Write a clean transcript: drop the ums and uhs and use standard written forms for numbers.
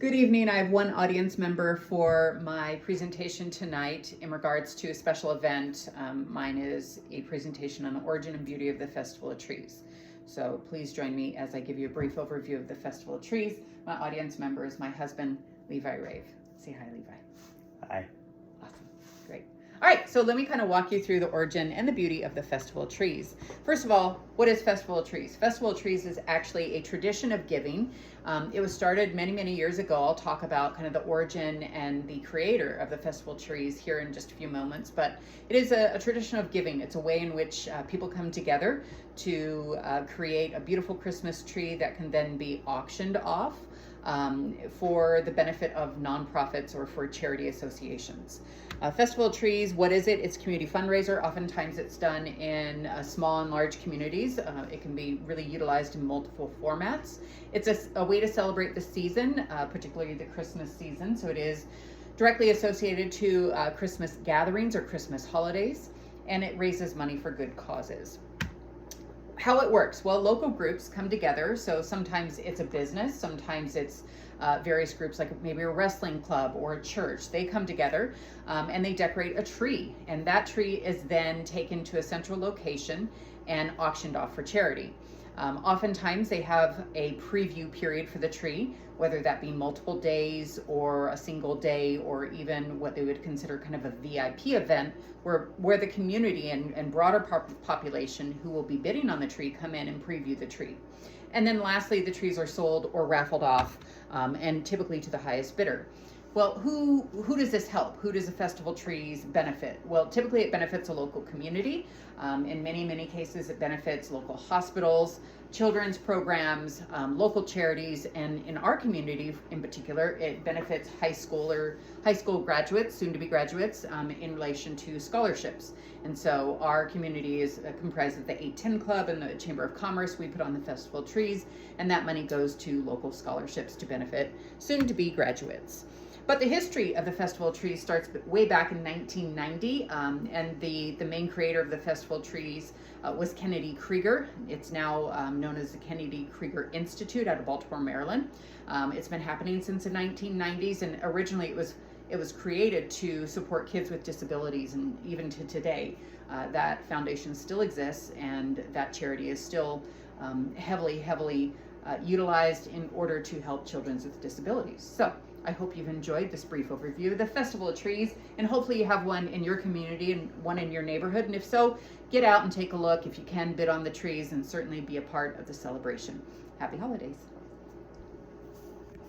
Good evening. I have one audience member for my presentation tonight in regards to a special event. Mine is a presentation on the origin and beauty of the Festival of Trees. So please join me as I give you a brief overview of the Festival of Trees. My audience member is my husband, Levi Rave. Say hi, Levi. Hi. Awesome. Great. All right, so let me kind of walk you through the origin and the beauty of the Festival of Trees. First of all, what is Festival of Trees? Festival of Trees is actually a tradition of giving. It was started many, many years ago. I'll talk about kind of the origin and the creator of the Festival of Trees here in just a few moments, but it is a tradition of giving. It's a way in which people come together to create a beautiful Christmas tree that can then be auctioned off for the benefit of nonprofits or for charity associations. Festival of Trees, what is it? It's a community fundraiser. Oftentimes it's done in small and large communities. It can be really utilized in multiple formats. It's a way to celebrate the season, particularly the Christmas season. So it is directly associated to Christmas gatherings or Christmas holidays, and it raises money for good causes. How it works? Well, local groups come together. So sometimes it's a business, sometimes it's various groups like maybe a wrestling club or a church. They come together and they decorate a tree, and that tree is then taken to a central location and auctioned off for charity. Oftentimes they have a preview period for the tree, whether that be multiple days or a single day, or even what they would consider kind of a VIP event where the community and broader population who will be bidding on the tree come in and preview the tree. And then lastly, the trees are sold or raffled off, and typically to the highest bidder. Well, who does this help? Who does the Festival Trees benefit? Well, typically it benefits a local community. In many, many cases, it benefits local hospitals, children's programs, local charities, and in our community in particular, it benefits high school graduates, soon-to-be graduates, in relation to scholarships. And so our community is comprised of the 810 Club and the Chamber of Commerce. We put on the Festival of Trees, and that money goes to local scholarships to benefit soon-to-be graduates. But the history of the Festival of Trees starts way back in 1990, and the main creator of the Festival of Trees was Kennedy Krieger. It's now known as the Kennedy Krieger Institute out of Baltimore, Maryland. It's been happening since the 1990s, and originally it was created to support kids with disabilities, and even to today, that foundation still exists, and that charity is still heavily utilized in order to help children with disabilities. So I hope you've enjoyed this brief overview of the Festival of Trees, and hopefully you have one in your community and one in your neighborhood. And if so, get out and take a look. If you can, bid on the trees and certainly be a part of the celebration. Happy holidays.